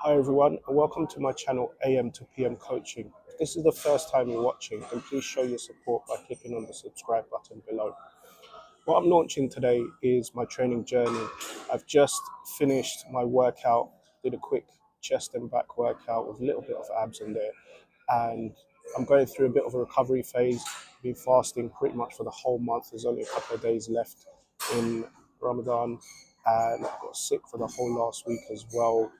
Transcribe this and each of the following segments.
Hi everyone, and welcome to my channel AM to PM Coaching. If this is the first time you're watching, then please show your support by clicking on the subscribe button below. What I'm launching today is my training journey. I've just finished my workout, did a quick chest and back workout with a little bit of abs in there, and I'm going through a bit of a recovery phase. Been fasting pretty much for the whole month. There's only a couple of days left in Ramadan, and I got sick for the whole last week as well.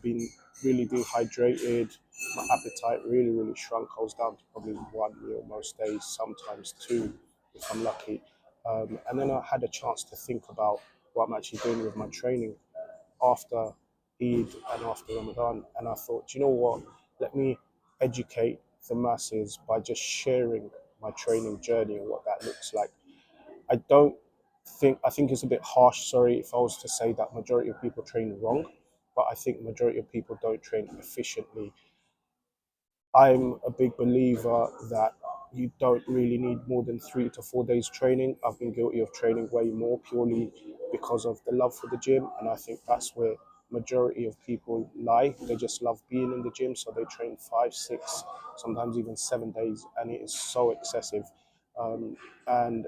Been really dehydrated. My appetite really shrunk. I was down to probably one meal most days, sometimes two if I'm lucky. And then I had a chance to think about what I'm actually doing with my training after Eid and after Ramadan. And I thought, you know what? Let me educate the masses by just sharing my training journey and what that looks like. I don't I think it's a bit harsh, sorry, if I was to say that majority of people train wrong, but I think majority of people don't train efficiently. I'm a big believer that you don't really need more than 3 to 4 days training. I've been guilty of training way more purely because of the love for the gym, and I think that's where majority of people lie. They just love being in the gym, so they train 5, 6, sometimes even 7 days, and it is so excessive. And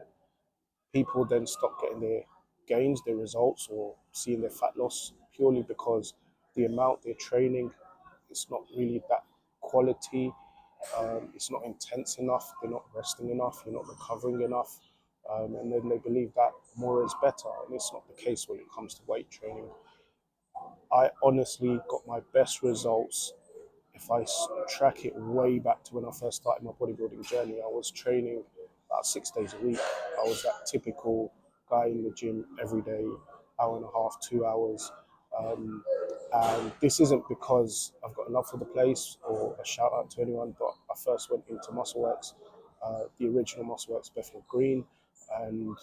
people then stop getting their gains, their results, or seeing their fat loss purely because the amount they're training is not really that quality. It's not intense enough. They're not resting enough. You're not recovering enough. And then they believe that more is better. And it's not the case when it comes to weight training. I honestly got my best results if I track it way back to when I first started my bodybuilding journey. I was training about 6 days a week. I was that typical guy in the gym every day, hour and a half, 2 hours. Um, and this isn't because I've got love for the place or a shout out to anyone, but I first went into Muscleworks, the original Muscleworks, Bethnal Green, and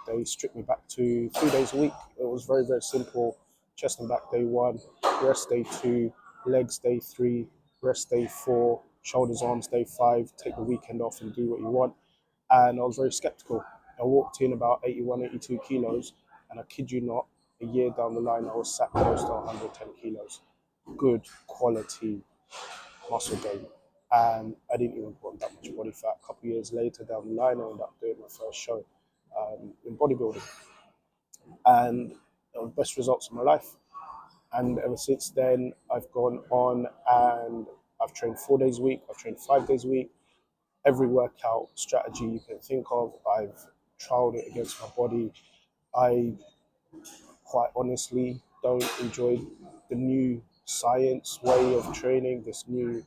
they stripped me back to 3 days a week. It was very simple. Chest and back day one, rest day two, legs day three, rest day four, shoulders, arms day five, take the weekend off and do what you want. And I was very skeptical. I walked in about 81, 82 kilos, and I kid you not, a year down the line, I was sat close to 110 kilos. Good quality muscle gain. And I didn't even put on that much body fat. A couple of years later down the line, I ended up doing my first show in bodybuilding. And the best results of my life. And ever since then, I've gone on and I've trained 4 days a week, I've trained 5 days a week. Every workout strategy you can think of, I've trialed it against my body. I quite honestly don't enjoy the new science way of training, this new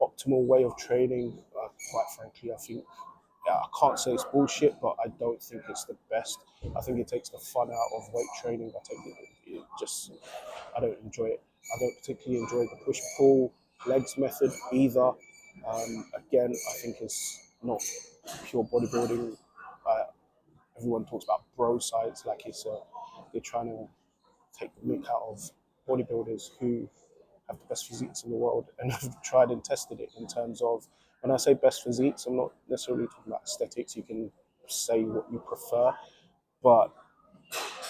optimal way of training. Quite frankly, I think, yeah, I can't say it's bullshit, but I don't think it's the best. I think it takes the fun out of weight training. I don't enjoy it. I don't particularly enjoy the push pull legs method either. Again, I think it's not pure bodybuilding. Uh, Everyone talks about bro sides like they're trying to take the mick out of bodybuilders who have the best physiques in the world and have tried and tested it in terms of, when I say best physiques, I'm not necessarily talking about aesthetics. You can say what you prefer, but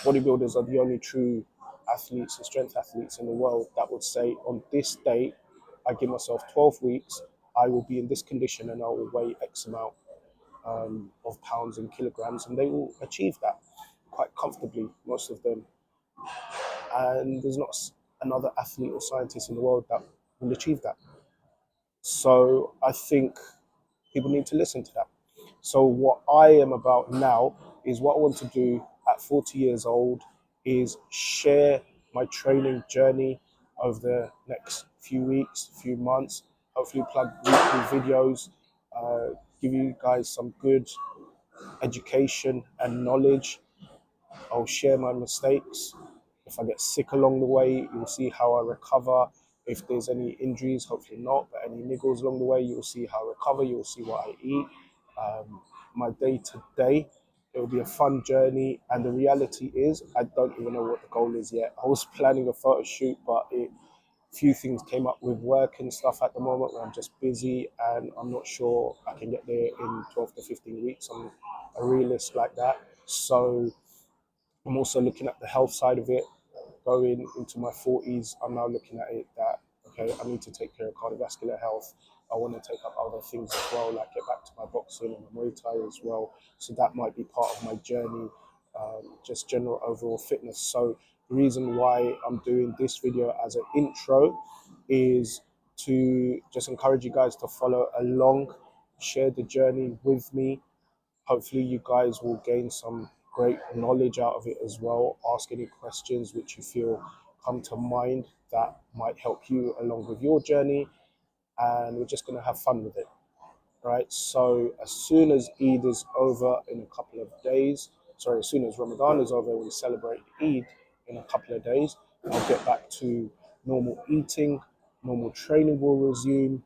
bodybuilders are the only true athletes and strength athletes in the world that would say, on this date, I give myself 12 weeks, I will be in this condition and I will weigh X amount of pounds and kilograms, and they will achieve that quite comfortably, most of them. And there's not another athlete or scientist in the world that will achieve that. So I think people need to listen to that. So what I am about now is what I want to do at 40 years old is share my training journey over the next few weeks, few months, hopefully plug weekly videos, give you guys some good education and knowledge. I'll share my mistakes. If I get sick along the way, you'll see how I recover. If there's any injuries, hopefully not, but any niggles along the way, you'll see how I recover. You'll see what I eat. My day to day, it will be a fun journey. And the reality is, I don't even know what the goal is yet. I was planning a photo shoot, but few things came up with work and stuff at the moment where I'm just busy and I'm not sure I can get there in 12 to 15 weeks. I'm a realist like that. So I'm also looking at the health side of it. going into my 40s, I'm now looking at it that, okay, I need to take care of cardiovascular health. I want to take up other things as well, like get back to my boxing and my Muay Thai as well. So that might be part of my journey, just general overall fitness. So the reason why I'm doing this video as an intro is to just encourage you guys to follow along, share the journey with me. Hopefully you guys will gain some great knowledge out of it as well. Ask any questions which you feel come to mind that might help you along with your journey, and we're just going to have fun with it, right? So as soon as Eid is over in a couple of days, sorry, as soon as Ramadan is over, we celebrate Eid in a couple of days, I'll get back to normal eating, normal training will resume.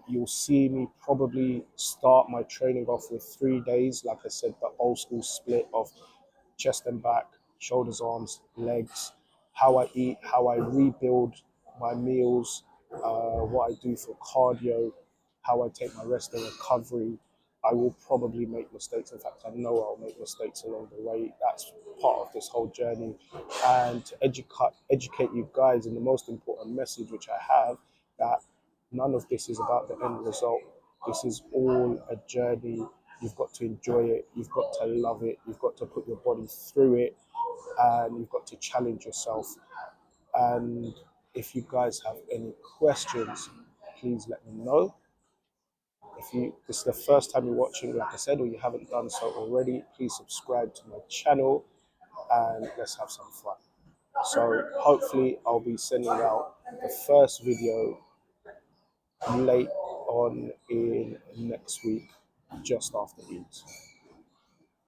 You'll see me probably start my training off with 3 days, like I said, the old school split of chest and back, shoulders, arms, legs, how I eat, how I rebuild my meals, what I do for cardio, how I take my rest and recovery. I will probably make mistakes. In fact, I know I'll make mistakes along the way. That's part of this whole journey. And to educate you guys in the most important message which I have, that none of this is about the end result. This is all a journey. You've got to enjoy it. You've got to love it. You've got to put your body through it, and you've got to challenge yourself. And if you guys have any questions, please let me know. If this is the first time you're watching, like I said, or you haven't done so already, please subscribe to my channel and let's have some fun. So hopefully I'll be sending out the first video late on in next week, just after Eid.